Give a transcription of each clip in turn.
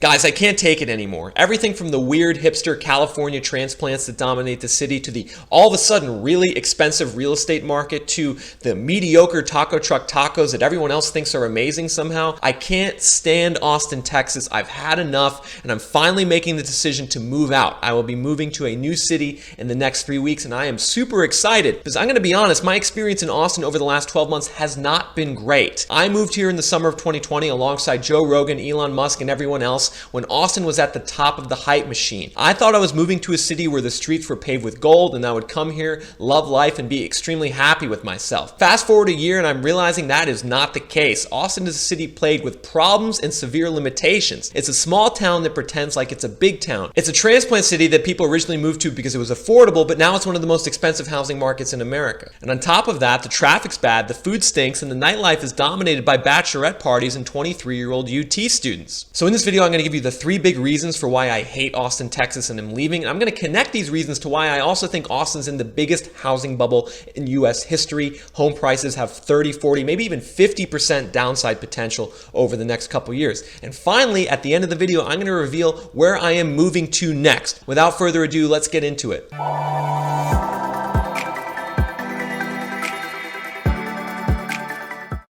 Guys, I can't take it anymore. Everything from the weird hipster California transplants that dominate the city to the all of a sudden really expensive real estate market to the mediocre taco truck tacos that everyone else thinks are amazing somehow. I can't stand Austin, Texas. I've had enough and I'm finally making the decision to move out. I will be moving to a new city in the next 3 weeks and I am super excited because I'm going to be honest, my experience in Austin over the last 12 months has not been great. I moved here in the summer of 2020 alongside Joe Rogan, Elon Musk, and everyone else when Austin was at the top of the hype machine. I thought I was moving to a city where the streets were paved with gold and I would come here, love life, and be extremely happy with myself. Fast forward a year and I'm realizing that is not the case. Austin is a city plagued with problems and severe limitations. It's a small town that pretends like it's a big town. It's a transplant city that people originally moved to because it was affordable, but now it's one of the most expensive housing markets in America. And on top of that, the traffic's bad, the food stinks, and the nightlife is dominated by bachelorette parties and 23-year-old UT students. So in this video, I'm going to give you the 3 big reasons for why I hate Austin, Texas, and am leaving. And I'm going to connect these reasons to why I also think Austin's in the biggest housing bubble in US history. Home prices have 30, 40, maybe even 50% downside potential over the next couple years. And finally, at the end of the video, I'm going to reveal where I am moving to next. Without further ado, let's get into it.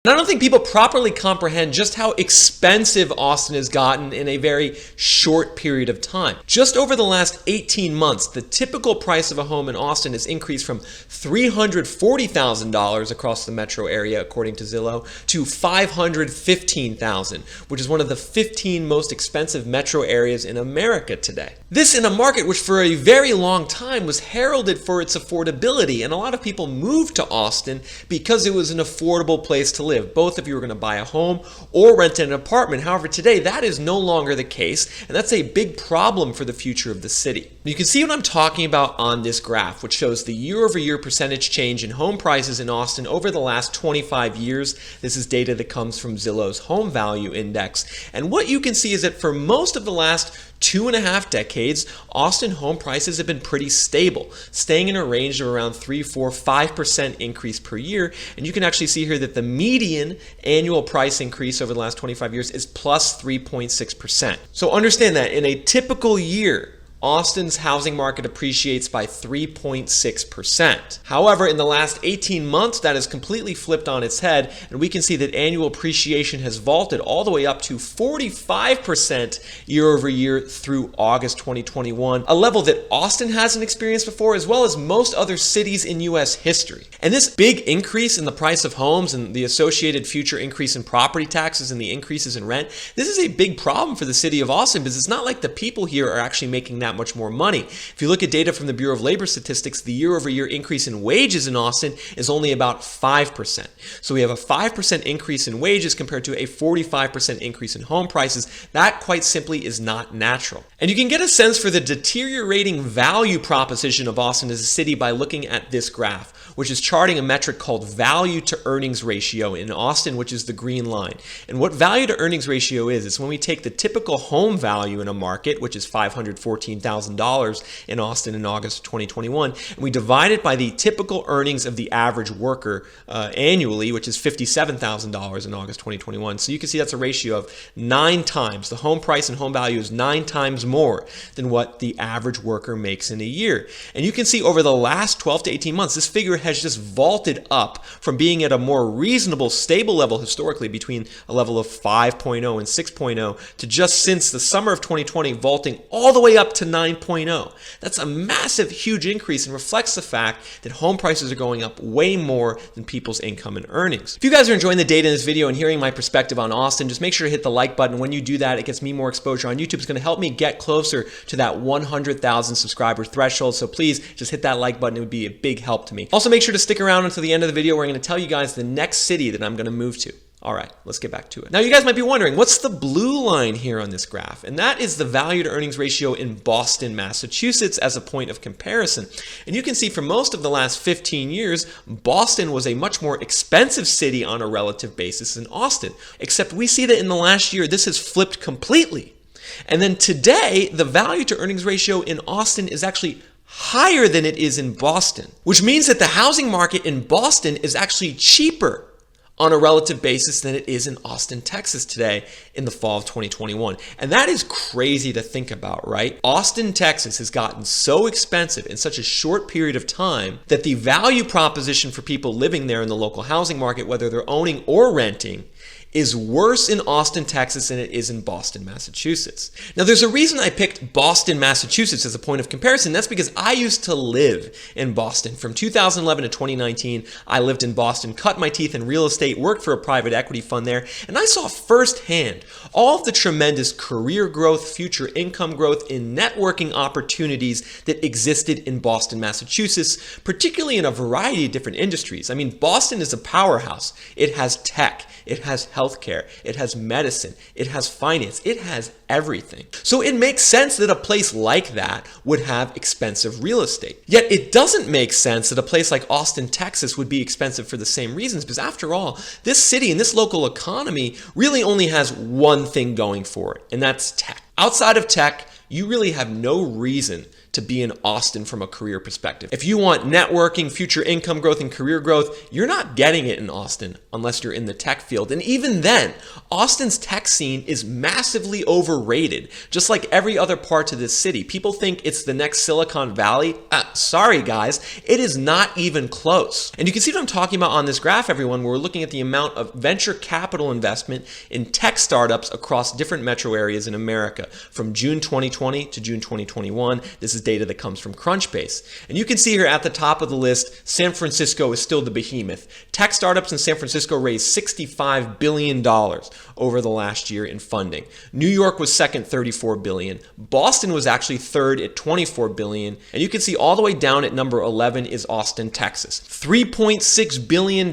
I don't think people properly comprehend just how expensive Austin has gotten in a very short period of time. Just over the last 18 months, the typical price of a home in Austin has increased from $340,000 across the metro area, according to Zillow, to $515,000, which is one of the 15 most expensive metro areas in America today. This in a market which for a very long time was heralded for its affordability, and a lot of people moved to Austin because it was an affordable place to live, both if you were going to buy a home or rent an apartment. However, today that is no longer the case, and that's a big problem for the future of the city. You can see what I'm talking about on this graph, which shows the year-over-year percentage change in home prices in Austin over the last 25 years. This is data that comes from Zillow's Home Value Index. And what you can see is that for most of the last 2.5 decades, Austin home prices have been pretty stable, staying in a range of around 3, 4, 5% increase per year. And you can actually see here that the median annual price increase over the last 25 years is plus 3.6%. So understand that in a typical year, Austin's housing market appreciates by 3.6%. However, in the last 18 months, that has completely flipped on its head, and we can see that annual appreciation has vaulted all the way up to 45% year over year through August 2021, a level that Austin hasn't experienced before, as well as most other cities in US history. And this big increase in the price of homes and the associated future increase in property taxes and the increases in rent, this is a big problem for the city of Austin because it's not like the people here are actually making that much more money. If you look at data from the Bureau of Labor Statistics, the year-over-year increase in wages in Austin is only about 5%. So we have a 5% increase in wages compared to a 45% increase in home prices. That quite simply is not natural. And you can get a sense for the deteriorating value proposition of Austin as a city by looking at this graph, which is charting a metric called value to earnings ratio in Austin, which is the green line. And what value to earnings ratio is, it's when we take the typical home value in a market, which is $514,000 in Austin in August of 2021, and we divide it by the typical earnings of the average worker annually, which is $57,000 in August 2021. So you can see that's a ratio of 9 times. The home price and home value is 9 times more than what the average worker makes in a year. And you can see over the last 12 to 18 months, this figure has just vaulted up from being at a more reasonable, stable level historically between a level of 5.0 and 6.0 to just since the summer of 2020 vaulting all the way up to 9.0. That's a massive, huge increase and reflects the fact that home prices are going up way more than people's income and earnings. If you guys are enjoying the data in this video and hearing my perspective on Austin, just make sure to hit the like button. When you do that, it gets me more exposure on YouTube. It's going to help me get closer to that 100,000 subscriber threshold. So please just hit that like button. It would be a big help to me. Also, make sure to stick around until the end of the video where I'm going to tell you guys the next city that I'm going to move to. All right, let's get back to it. Now, you guys might be wondering, what's the blue line here on this graph? And that is the value to earnings ratio in Boston, Massachusetts as a point of comparison. And you can see for most of the last 15 years, Boston was a much more expensive city on a relative basis than Austin. Except we see that in the last year, this has flipped completely. And then today, the value to earnings ratio in Austin is actually higher than it is in Boston, which means that the housing market in Boston is actually cheaper on a relative basis than it is in Austin, Texas today in the fall of 2021. And that is crazy to think about, right? Austin, Texas has gotten so expensive in such a short period of time that the value proposition for people living there in the local housing market, whether they're owning or renting, is worse in Austin, Texas than it is in Boston, Massachusetts. Now, there's a reason I picked Boston, Massachusetts as a point of comparison. That's because I used to live in Boston. From 2011 to 2019, I lived in Boston, cut my teeth in real estate, worked for a private equity fund there, and I saw firsthand all of the tremendous career growth, future income growth, and networking opportunities that existed in Boston, Massachusetts, particularly in a variety of different industries. I mean, Boston is a powerhouse. It has tech. It has healthcare, it has medicine, it has finance, it has everything. So it makes sense that a place like that would have expensive real estate. Yet it doesn't make sense that a place like Austin, Texas would be expensive for the same reasons, because after all, this city and this local economy really only has one thing going for it, and that's tech. Outside of tech, you really have no reason to be in Austin from a career perspective. If you want networking, future income growth, and career growth, you're not getting it in Austin unless you're in the tech field. And even then, Austin's tech scene is massively overrated, just like every other part of this city. People think it's the next Silicon Valley. Sorry guys, it is not even close. And you can see what I'm talking about on this graph, everyone, where we're looking at the amount of venture capital investment in tech startups across different metro areas in America from June 2020 to June 2021. This is data that comes from Crunchbase. And you can see here at the top of the list, San Francisco is still the behemoth. Tech startups in San Francisco raised $65 billion over the last year in funding. New York was second, $34 billion. Boston was actually third at $24 billion. And you can see all the way down at number 11 is Austin, Texas. $3.6 billion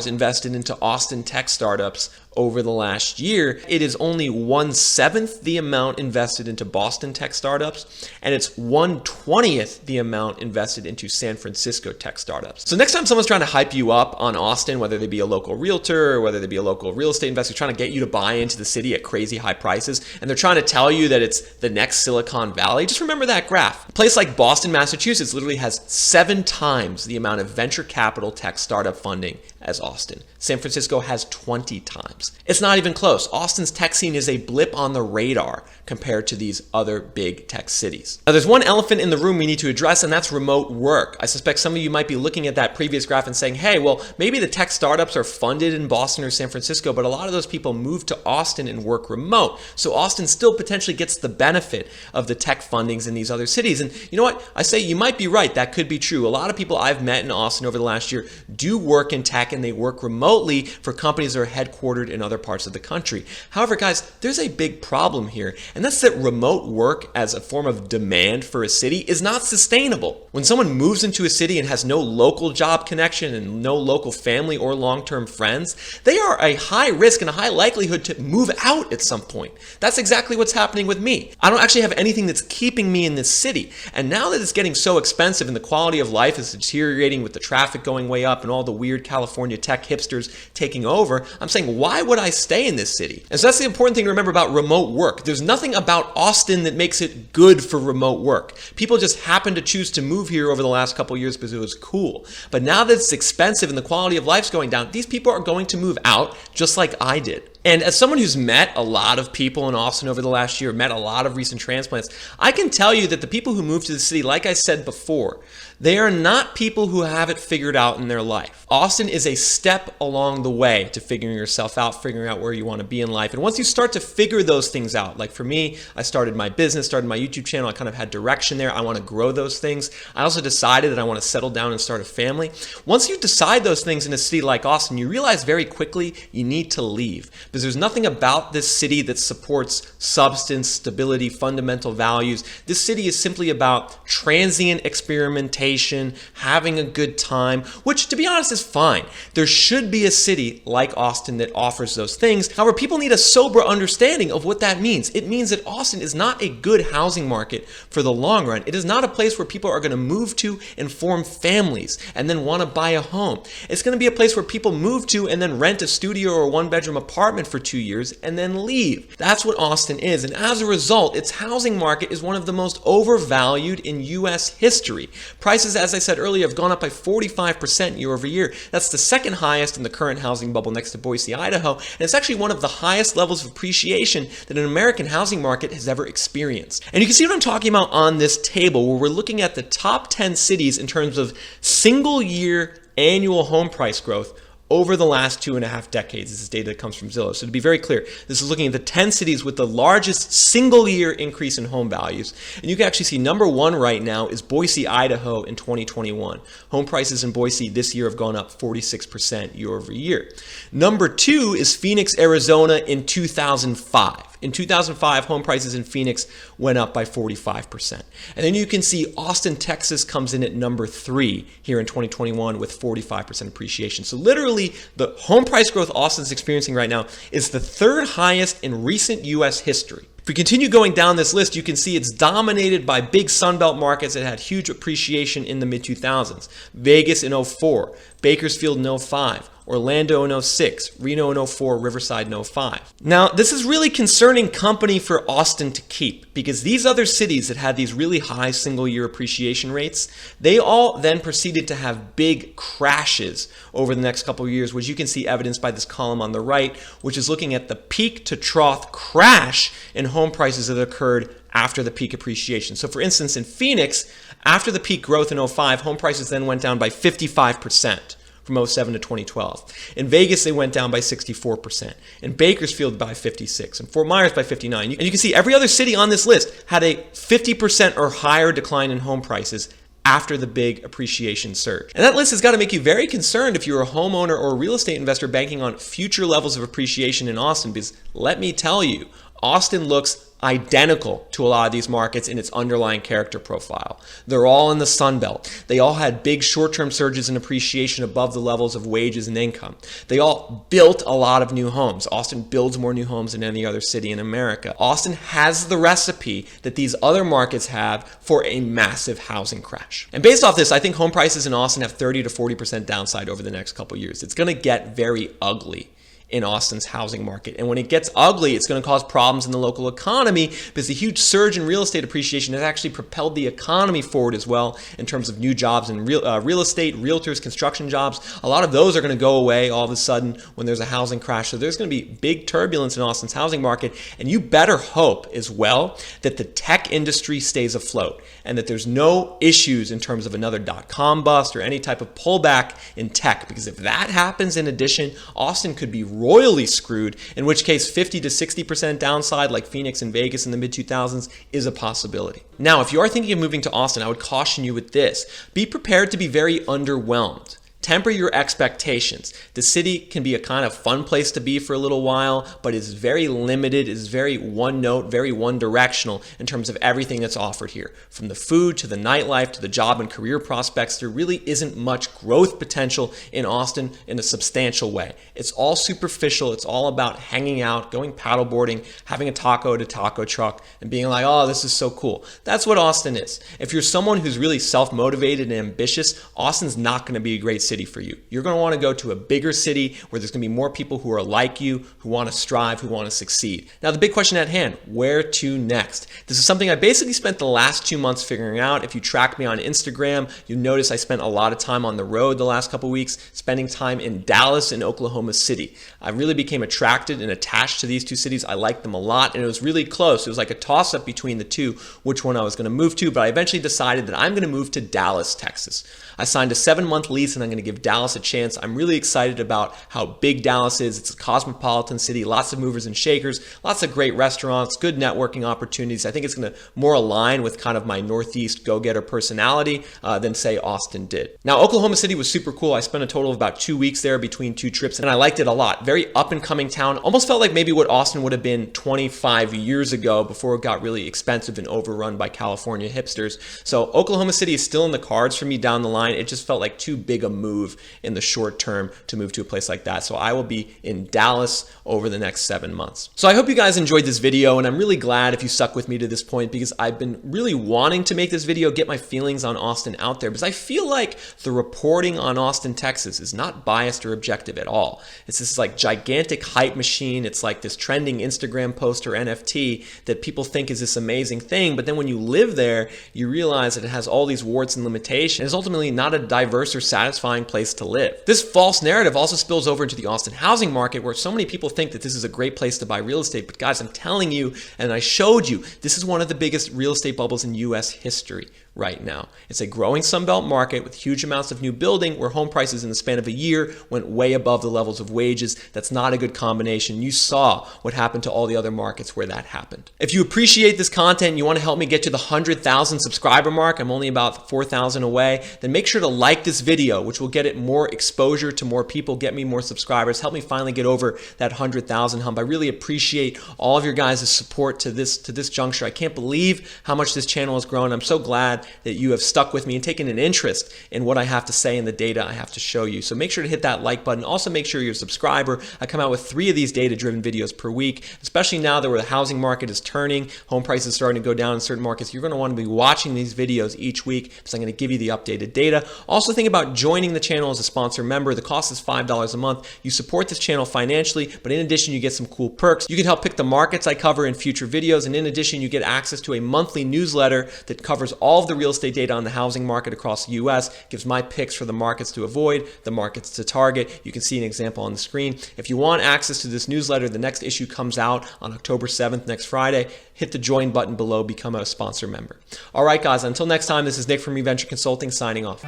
invested into Austin tech startups over the last year. It is only 1/7 the amount invested into Boston tech startups, and it's 1/20 the amount invested into San Francisco tech startups. So next time someone's trying to hype you up on Austin, whether they be a local realtor or whether they be a local real estate investor trying to get you to buy into the city at crazy high prices, and they're trying to tell you that it's the next Silicon Valley, just remember that graph. A place like Boston, Massachusetts literally has 7 times the amount of venture capital tech startup funding as Austin. San Francisco has 20 times. It's not even close. Austin's tech scene is a blip on the radar compared to these other big tech cities. Now, there's one elephant in the room we need to address, and that's remote work. I suspect some of you might be looking at that previous graph and saying, hey, well, maybe the tech startups are funded in Boston or San Francisco, but a lot of those people move to Austin and work remote. So Austin still potentially gets the benefit of the tech fundings in these other cities. And you know what? I say you might be right. That could be true. A lot of people I've met in Austin over the last year do work in tech, and they work remotely for companies that are headquartered in other parts of the country. However, guys, there's a big problem here, and that's that remote work as a form of demand for a city is not sustainable. When someone moves into a city and has no local job connection and no local family or long-term friends, they are a high risk and a high likelihood to move out at some point. That's exactly what's happening with me. I don't actually have anything that's keeping me in this city, and now that it's getting so expensive and the quality of life is deteriorating with the traffic going way up and all the weird California tech hipsters taking over, I'm saying, why would I stay in this city? And so that's the important thing to remember about remote work. There's nothing about Austin that makes it good for remote work. People just happen to choose to move here over the last couple of years because it was cool. But now that it's expensive and the quality of life's going down, these people are going to move out just like I did. And as someone who's met a lot of people in Austin over the last year, met a lot of recent transplants, I can tell you that the people who move to the city, like I said before, they are not people who have it figured out in their life. Austin is a step along the way to figuring yourself out, figuring out where you want to be in life. And once you start to figure those things out, like for me, I started my business, started my YouTube channel, I kind of had direction there. I want to grow those things. I also decided that I want to settle down and start a family. Once you decide those things in a city like Austin, you realize very quickly you need to leave. Because there's nothing about this city that supports substance, stability, fundamental values. This city is simply about transient experimentation, having a good time, which to be honest is fine. There should be a city like Austin that offers those things. However, people need a sober understanding of what that means. It means that Austin is not a good housing market for the long run. It is not a place where people are going to move to and form families and then want to buy a home. It's going to be a place where people move to and then rent a studio or a one-bedroom apartment apartment for 2 years and then leave. That's what Austin is. And as a result, its housing market is one of the most overvalued in U.S. history. Prices, as I said earlier, have gone up by 45% year over year. That's the second highest in the current housing bubble next to Boise, Idaho. And it's actually one of the highest levels of appreciation that an American housing market has ever experienced. And you can see what I'm talking about on this table, where we're looking at the top 10 cities in terms of single year annual home price growth over the last 2.5 decades. This is data that comes from Zillow. So to be very clear, this is looking at the 10 cities with the largest single year increase in home values. And you can actually see number one right now is Boise, Idaho in 2021. Home prices in Boise this year have gone up 46% year over year. Number two is Phoenix, Arizona in 2005. In 2005, home prices in Phoenix went up by 45%. And then you can see Austin, Texas comes in at number 3 here in 2021 with 45% appreciation. So literally, the home price growth Austin's experiencing right now is the third highest in recent U.S. history. If we continue going down this list, you can see it's dominated by big Sunbelt markets that had huge appreciation in the mid-2000s. Vegas in 04, Bakersfield in 05, Orlando in 06, Reno in 04, Riverside in 05. Now, this is really concerning company for Austin to keep, because these other cities that had these really high single-year appreciation rates, they all then proceeded to have big crashes over the next couple of years, which you can see evidenced by this column on the right, which is looking at the peak to trough crash in home prices that occurred after the peak appreciation. So for instance, in Phoenix, after the peak growth in 05, home prices then went down by 55%. From 07 to 2012. In Vegas, they went down by 64%. In Bakersfield by 56%. And Fort Myers by 59%. And you can see every other city on this list had a 50% or higher decline in home prices after the big appreciation surge. And that list has got to make you very concerned if you're a homeowner or a real estate investor banking on future levels of appreciation in Austin, because let me tell you, Austin looks identical to a lot of these markets in its underlying character profile. They're all in the Sun Belt. They all had big short-term surges in appreciation above the levels of wages and income. They all built a lot of new homes. Austin builds more new homes than any other city in America. Austin has the recipe that these other markets have for a massive housing crash. And based off this, I think home prices in Austin have 30 to 40% downside over the next couple years. It's going to get very ugly in Austin's housing market. And when it gets ugly, it's going to cause problems in the local economy, because the huge surge in real estate appreciation has actually propelled the economy forward as well in terms of new jobs in real estate, realtors, construction jobs. A lot of those are going to go away all of a sudden when there's a housing crash. So there's going to be big turbulence in Austin's housing market. And you better hope as well that the tech industry stays afloat and that there's no issues in terms of another .com bust or any type of pullback in tech. Because if that happens, in addition, Austin could be royally screwed, in which case 50 to 60% downside like Phoenix and Vegas in the mid-2000s is a possibility. Now, if you are thinking of moving to Austin, I would caution you with this. Be prepared to be very underwhelmed. Temper your expectations. The city can be a kind of fun place to be for a little while, but it's very limited, it's very one note, very one directional in terms of everything that's offered here. From the food to the nightlife to the job and career prospects, there really isn't much growth potential in Austin in a substantial way. It's all superficial, it's all about hanging out, going paddleboarding, having a taco at a taco truck, and being like, oh, this is so cool. That's what Austin is. If you're someone who's really self-motivated and ambitious, Austin's not going to be a great city for you. You're going to want to go to a bigger city where there's going to be more people who are like you, who want to strive, who want to succeed. Now, the big question at hand, where to next? This is something I basically spent the last 2 months figuring out. If you track me on Instagram, you notice I spent a lot of time on the road the last couple weeks, spending time in Dallas and Oklahoma City. I really became attracted and attached to these two cities. I liked them a lot, and it was really close. It was like a toss-up between the two, which one I was going to move to, but I eventually decided that I'm going to move to Dallas, Texas. I signed a 7-month lease, and I'm going to give Dallas a chance. I'm really excited about how big Dallas is. It's a cosmopolitan city, lots of movers and shakers, lots of great restaurants, good networking opportunities. I think it's going to more align with kind of my Northeast go-getter personality than say Austin did. Now, Oklahoma City was super cool. I spent a total of about 2 weeks there between 2 trips, and I liked it a lot. Very up-and-coming town. Almost felt like maybe what Austin would have been 25 years ago before it got really expensive and overrun by California hipsters. So Oklahoma City is still in the cards for me down the line. It just felt like too big a move move in the short term to move to a place like that. So I will be in Dallas over the next 7 months. So I hope you guys enjoyed this video, and I'm really glad if you stuck with me to this point, because I've been really wanting to make this video, get my feelings on Austin out there, because I feel like the reporting on Austin, Texas is not biased or objective at all. It's this like gigantic hype machine. It's like this trending Instagram post or NFT that people think is this amazing thing, but then when you live there, you realize that it has all these warts and limitations. It's ultimately not a diverse or satisfying place to live. This false narrative also spills over into the Austin housing market, where so many people think that this is a great place to buy real estate. But guys, I'm telling you, and I showed you, this is one of the biggest real estate bubbles in US history right now. It's a growing Sunbelt market with huge amounts of new building, where home prices in the span of a year went way above the levels of wages. That's not a good combination. You saw what happened to all the other markets where that happened. If you appreciate this content and you want to help me get to the 100,000 subscriber mark, I'm only about 4,000 away, then make sure to like this video, which will get it more exposure to more people, get me more subscribers, help me finally get over that 100,000 hump. I really appreciate all of your guys' support to this juncture. I can't believe how much this channel has grown. I'm so glad that you have stuck with me and taken an interest in what I have to say and the data I have to show you. So make sure to hit that like button. Also make sure you're a subscriber. I come out with 3 of these data-driven videos per week, especially now that where the housing market is turning, home prices starting to go down in certain markets. You're going to want to be watching these videos each week, because I'm going to give you the updated data. Also think about joining the channel as a sponsor member. The cost is $5 a month. You support this channel financially, but in addition, you get some cool perks. You can help pick the markets I cover in future videos, and in addition, you get access to a monthly newsletter that covers all of the real estate data on the housing market across the US, gives my picks for the markets to avoid, the markets to target. You can see an example on the screen. If you want access to this newsletter, the next issue comes out on October 7th, next Friday. Hit the join button below, become a sponsor member. All right, guys, until next time, this is Nick from eVenture Consulting signing off.